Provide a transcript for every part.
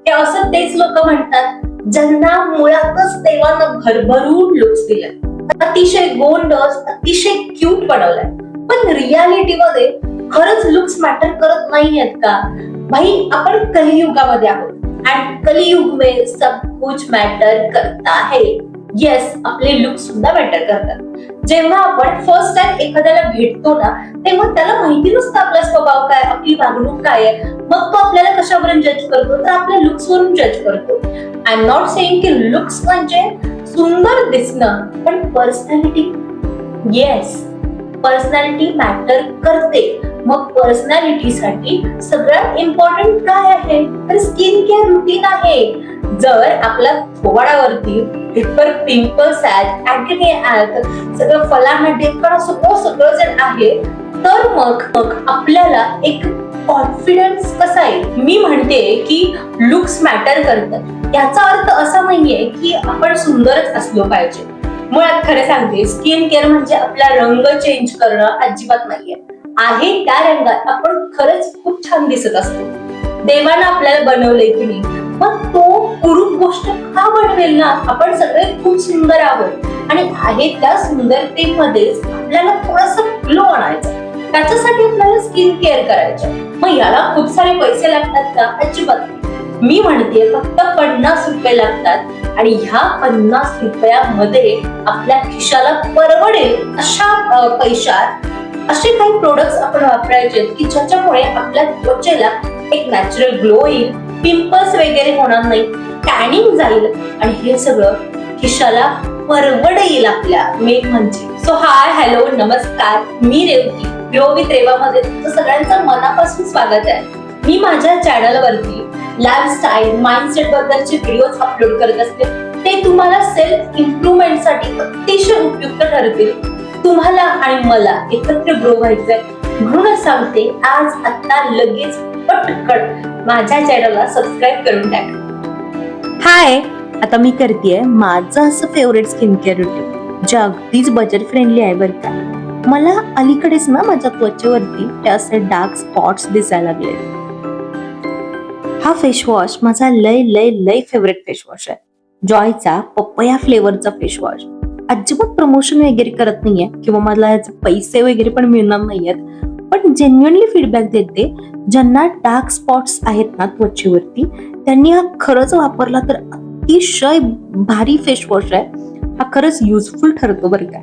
हे असं तेच लोक म्हणतात ज्यांना मुळातच देवानं भरभरून लुक्स दिले, अतिशय गोंडस, अतिशय क्यूट बनवलाय. पण रियालिटी मध्ये खरंच लुक्स मॅटर करत नाहीयेत का? भाई, आपण कलियुगामध्ये आहोत आणि कलियुग में सब कुछ मॅटर करता है. येस, आपले लुक सुद्धा मॅटर करतात. जेव्हा आपण फर्स्ट टाइम एखाद्याला भेटतो ना, तेव्हा त्याला माहिती नसतं आपला स्वभाव काय, आपली वागणूक काय आहे. मग तो आपल्याला कशावरून जज करतो? तर आपल्या लुक्स वरून जज करतो. आय एम नॉट सेइंग की लुक्स म्हणजे सुंदर दिसणं, पण पर्सनॅलिटी, येस, पर्सनॅलिटी मॅटर करते. मग पर्सनॅलिटीसाठी सगळ्यात इम्पॉर्टंट काय आहे? तर स्किन केअर रुटीन आहे. जर आपल्या थोबाडावरती पिंपल्स आहेत, ऍक्ने आहेत, सगळं फलाना ढेकणं सगळं जर आहे, तर मग आपल्याला एक कॉन्फिडन्स कसा येईल? मी म्हणते की लुक्स मॅटर करतात. याचा अर्थ असा नाहीये की आपण सुंदरच असलो पाहिजे. मुळात खरं सांगते, स्किन केअर म्हणजे आपला रंग चेंज करणं अजिबात नाहीये. आहे त्या रंगात आपण खरंच खूप छान दिसत असतो. देवानं आपल्याला बनवलंय की नाही, मग तो कुरूप गोष्ट का बनवेल ना? आपण सगळे खूप सुंदर आहोत आणि आहे त्या सुंदरतेमध्येच आपल्याला थोडासा ग्लो आणायचा. त्याच्यासाठी आपल्याला स्किन केअर करायचं. मग याला खूप सारे पैसे लागतात का? अजिबात नाही. मी म्हणते फक्त 50 रुपये लागतात आणि ह्या 50 रुपयामध्ये आपल्या खिशाला परवडेल अशा पैशात असे काही प्रोडक्ट्स आपण वापरायचे की ज्याच्यामुळे आपल्या त्वचेला एक नॅचरल ग्लो येईल, पिंपल्स वगैरे होणार नाही, टॅनिंग जाईल आणि हे सगळं खिशाला परवडेल आपल्या. मेन म्हणजे सो हाय, हॅलो, नमस्कार, मी रेवती, ग्लो विथ रेवामध्ये तुमचं सगळ्यांचं मनापासून स्वागत आहे. मी माझ्या चॅनलवरती लाईफस्टाईल, माइंडसेट बद्दलचे व्हिडिओज अपलोड करत असते. ते तुम्हाला सेल्फ इम्प्रुव्हमेंटसाठी अतिशय उपयुक्त ठरतील. तुम्हाला आणि मला एकत्र ग्रो व्हायचंय, म्हणूनच सांगते, आज आता लगेच पटकन माझ्या चॅनलला सबस्क्राईब करून टाका. हाय, आता मी करतेय माझं असं फेवरेट स्किन केअर रुटीन, जे अगदीच बजेट फ्रेंडली आहे बरं का. मला अलीकडेच ना माझ्या त्वचेवरती ते असे डार्क स्पॉट्स दिसायला लागले. हा फेस वॉश माझा लय लय लय फेवरेट फेस वॉश आहे. जॉयचा पपया फ्लेवरचा फेस वॉश. अजिबात प्रमोशन वगैरे करत नाहीये किंवा मला याचे पैसे वगैरे पण मिळणार नाहीयेत, पण जेन्युअनली फीडबॅक देते. ज्यांना डार्क स्पॉट्स आहेत ना त्वचेवरती, त्यांनी हा खरंच वापरला तर अतिशय भारी फेस वॉश आहे. हा खरंच युजफुल ठरतो बरं का.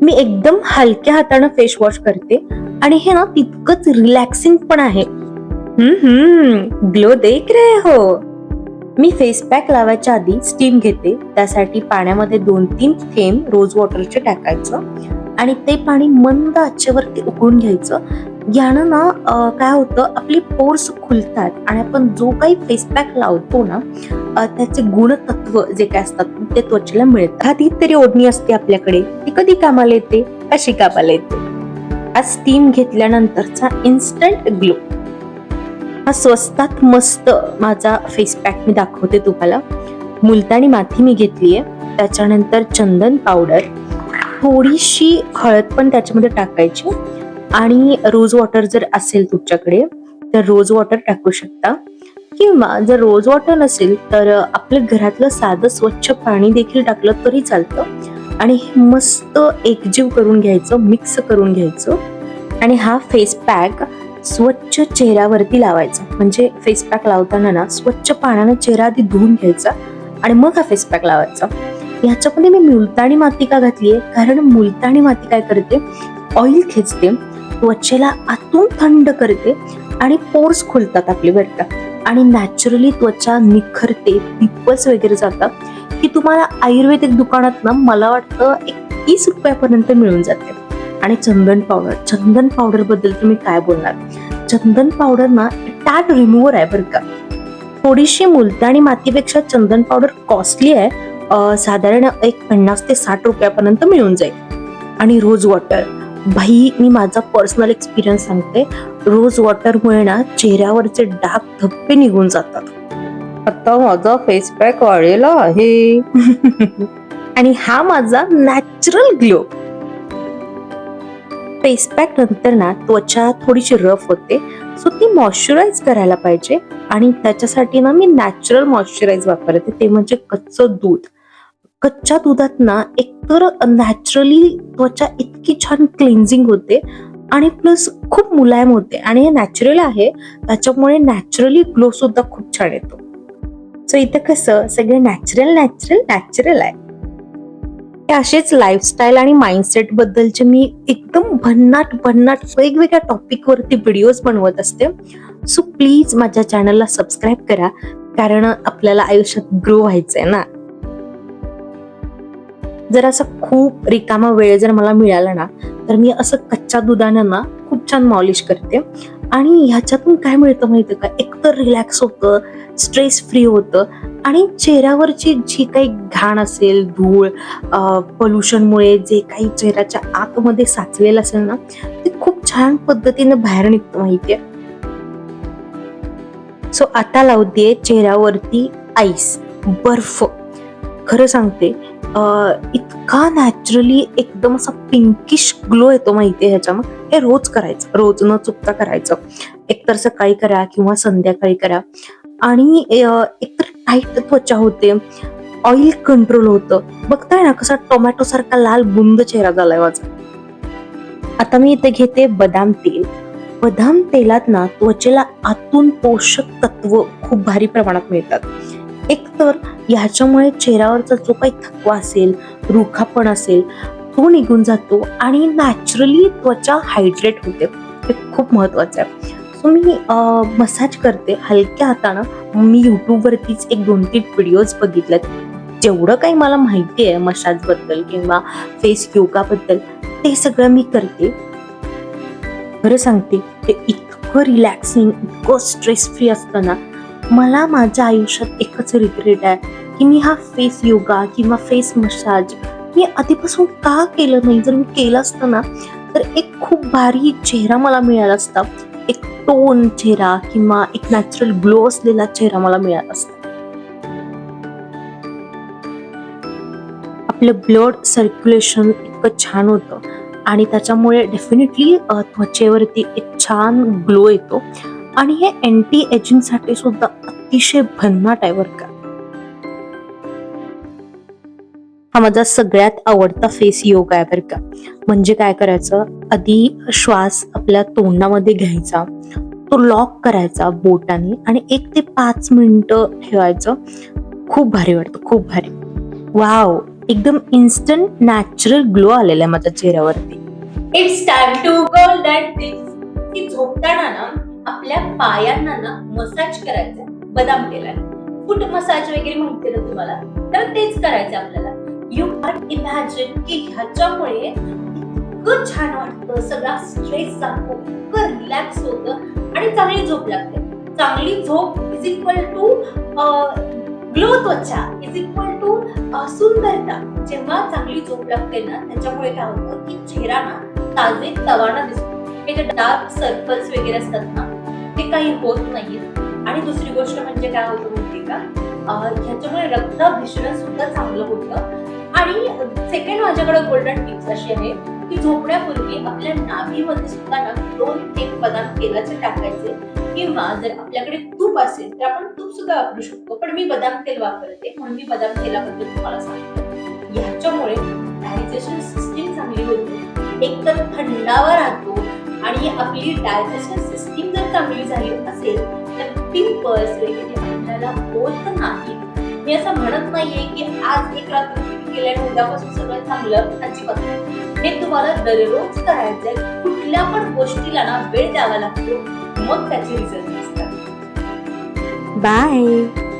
मी एकदम हलक्या हाताने फेस वॉश करते आणि हे ना तितकंच रिलॅक्सिंग पण आहे. ग्लो देख रहे हो. मी फेस पॅक लावायच्या आधी स्टीम घेते. त्यासाठी पाण्यामध्ये 2-3 थेंब रोज वॉटरचे टाकायचं आणि ते पाणी मंद आचेवरती उकळून घ्यायचं. यानं ना काय होतं, आपली पोर्स खुलतात आणि आपण जो काही फेस पॅक लावतो ना, त्याचे गुणतत्व जे काय असतात ते त्वचेला मिळतात. आधी तरी ओढणी असते आपल्याकडे, ती कधी कामाला येते, कशी कामाला येते. आज स्टीम घेतल्यानंतरचा इन्स्टंट ग्लो. हा स्वस्तात मस्त माझा फेस पॅक मी दाखवते तुम्हाला. मुलतानी माती मी घेतलीये, त्याच्यानंतर चंदन पावडर, थोडीशी हळद पण त्याच्यामध्ये टाकायची आणि रोज वॉटर जर असेल तुमच्याकडे तर रोज वॉटर टाकू शकता, किंवा जर रोज वॉटर नसेल तर आपल्या घरातलं साधं स्वच्छ पाणी देखील टाकलं तरी चालतं. आणि हे मस्त एकजीव करून घ्यायचं, मिक्स करून घ्यायचं आणि हा फेस पॅक स्वच्छ चेहऱ्यावरती लावायचा. म्हणजे फेस पॅक लावताना ना स्वच्छ पाण्याने चेहरा आधी धुवून घ्यायचा आणि मग हा फेस पॅक लावायचा. ह्याच्यामध्ये मी मुलतानी माती का घातलीये, कारण मुलतानी माती काय करते, ऑइल खेचते, त्वचेला आतून थंड करते आणि पोर्स खुलतात आपले बरं का. आणि नॅचरली त्वचा निखरते, पिंपल्स वगैरे जातात. की तुम्हाला आयुर्वेदिक दुकानात ना मला वाटतं 30 रुपयापर्यंत मिळून जाते. आणि चंदन पावडर बद्दल तुम्ही काय बोलणार. चंदन पावडर ना टॅन रिमूव्हर आहे बरं का. थोडीशी मुलतानी मातीपेक्षा चंदन पावडर कॉस्टली आहे, साधारण एक 50 ते 60 रुपयापर्यंत मिळून जाईल. आणि रोज वॉटर, भाई मी माझा पर्सनल एक्सपिरियन्स सांगते. रोज वॉटरमुळे ना चेहऱ्यावरचे डाग धब्बे निघून जातात. आता माझा फेस पॅक वाढलेला आहे. आणि हा माझा नॅचरल ग्लो. फेस पॅक नंतर ना त्वचा थोडीशी रफ होते, सो ती मॉइश्चराईज करायला पाहिजे आणि त्याच्यासाठी ना मी नॅचरल मॉइश्चराईज वापरते, ते म्हणजे कच्चं दूध. कच्च्या दुधात ना एकतर नॅचरली त्वचा इतकी छान क्लिन्झिंग होते आणि प्लस खूप मुलायम होते आणि हे नॅचरल आहे, त्याच्यामुळे नॅचरली ग्लो सुद्धा खूप छान येतो. सो इथं कसं सगळं नॅचरल नॅचरल नॅचरल आहे. हे असेच लाईफस्टाईल आणि माइंडसेट बद्दलचे मी एकदम भन्नाट भन्नाट वेगवेगळ्या टॉपिक वरती व्हिडिओज बनवत असते. सो प्लीज माझ्या चॅनलला सबस्क्राईब करा, कारण आपल्याला आयुष्यात ग्रो व्हायचंय ना. जर असं खूप रिकामा वेळ जर मला मिळाला ना, तर मी असं कच्च्या दुधानं ना खूप छान मॉलिश करते आणि ह्याच्यातून काय मिळतं माहितीये का, एकतर रिलॅक्स होतं, स्ट्रेस फ्री होतं आणि चेहऱ्यावरची जी काही घाण असेल, धूळ, पोल्युशनमुळे जे काही चेहऱ्याच्या आतमध्ये साचलेलं असेल ना, ते खूप छान पद्धतीने बाहेर निघतं माहितीये. सो आता लावते चेहऱ्यावरती आईस, बर्फ. खरं सांगते, इतका नॅचरली एकदम असा पिंकिश ग्लो येतो माहितीये ह्याच्यामध्ये. हे रोज करायचं, रोज न चुकता करायचं. एकतर सकाळी करा किंवा संध्याकाळी करा आणि एकतर टाईट त्वचा होते, ऑइल कंट्रोल होतं. बघताय ना कसा टोमॅटो सारखा लाल बुंद चेहरा झालाय माझा. आता मी इथे घेते बदाम तेल. बदाम तेलात ना त्वचेला आतून पोषक तत्व खूप भारी प्रमाणात मिळतात. एकतर ह्याच्यामुळे चेहऱ्यावरचा जो काही थकवा असेल, रुखापण असेल, तो निघून जातो आणि नॅचरली त्वचा हायड्रेट होते. हे खूप महत्वाचं आहे. सो मी मसाज करते हलक्या हातानं. मी युट्यूब वरतीच एक 2-3 व्हिडिओज बघितलेत. जेवढं काही मला माहिती आहे मसाज बद्दल किंवा फेस योगा बद्दल, ते सगळं मी करते. खरं सांगते, ते इतकं रिलॅक्सिंग, इतकं स्ट्रेस फ्री असतं ना. मला माझ्या आयुष्यात एकच रिग्रेट आहे की मी हा फेस योगा किंवा फेस मसाज मी आधीपासून का केलं नाही. जर मी केलं असतं ना, तर एक खूप भारी चेहरा मला मिळाला असता, एक टोन चेहरा किंवा एक नॅचरल ग्लो असलेला चेहरा मला मिळाला असता. आपलं ब्लड सर्क्युलेशन इतकं छान होतं आणि त्याच्यामुळे डेफिनेटली त्वचेवरती एक छान ग्लो येतो आणि हे अँटी एजिंग साठी सुद्धा अतिशय भन्नाट आहे बरं का. हा माझा सगळ्यात आवडता फेस योगा आहे बरं का. म्हणजे काय करायचं, आधी श्वास आपल्या तोंडामध्ये घ्यायचा, तो लॉक करायचा बोटाने आणि 1 ते 5 मिनिटं ठेवायचं. खूप भारी वाटतं, खूप भारी. वाव, एकदम इन्स्टंट नॅचरल ग्लो आलेला आहे माझ्या चेहऱ्यावरती. It's time to golden tips. की झोपताना ना आपल्या पायांना ना मसाज करायचा बदाम तेलाने. फूट मसाज वगैरे माहिती ना तुम्हाला, तर तेच करायचं आपल्याला. यू कॅन इमॅजिन की ह्याच्यामुळे इतकं छान वाटतं, सगळा स्ट्रेस जातो, इतकं रिलॅक्स होतं आणि चांगली झोप लागते. चांगली झोप इज इक्वल टू ग्लो त्वचा इज इक्वल टू सुंदरता. जेव्हा चांगली झोप लागते ना, त्याच्यामुळे काय होतं की चेहरा ना ताजे तवाना दिसतो. हे जे डार्क सर्कल्स वगैरे असतात ना, ते काही होत नाहीत. आणि दुसरी गोष्ट म्हणजे काय होतं माहितीये का, ह्याच्यामुळे रक्ताभिसरण सुद्धा चांगलं होतं. आणि सेकंड माझ्याकडे गोल्डन टिप्स अशी आहे की झोपण्यापूर्वी आपल्या नाभीमध्ये सुद्धा ना 2 थेंब बदाम तेलाचे टाकायचे, किंवा जर आपल्याकडे तूप असेल तर आपण तूप सुद्धा वापरू शकतो. पण मी बदाम तेल वापरते म्हणून मी बदाम तेलाबद्दल तुम्हाला सांगते. ह्याच्यामुळे डायजेशन सिस्टीम चांगली होते, एकतर थंडावा राहतो आणि आपली डायजेशन सिस्टीम जर चांगली झाली असेल तर पिंपल्स वगैरे आपल्याला होत नाही. मी असं म्हणत नाहीये की आज एक रात्र केलं आणि उद्यापासून सगळं चांगलं, अजिबात नाही. हे तुम्हाला दररोज करायचंय. कुठल्या पण गोष्टीला ना वेळ द्यावा लागतो, मग त्याचे रिझल्ट दिसतात. बाय.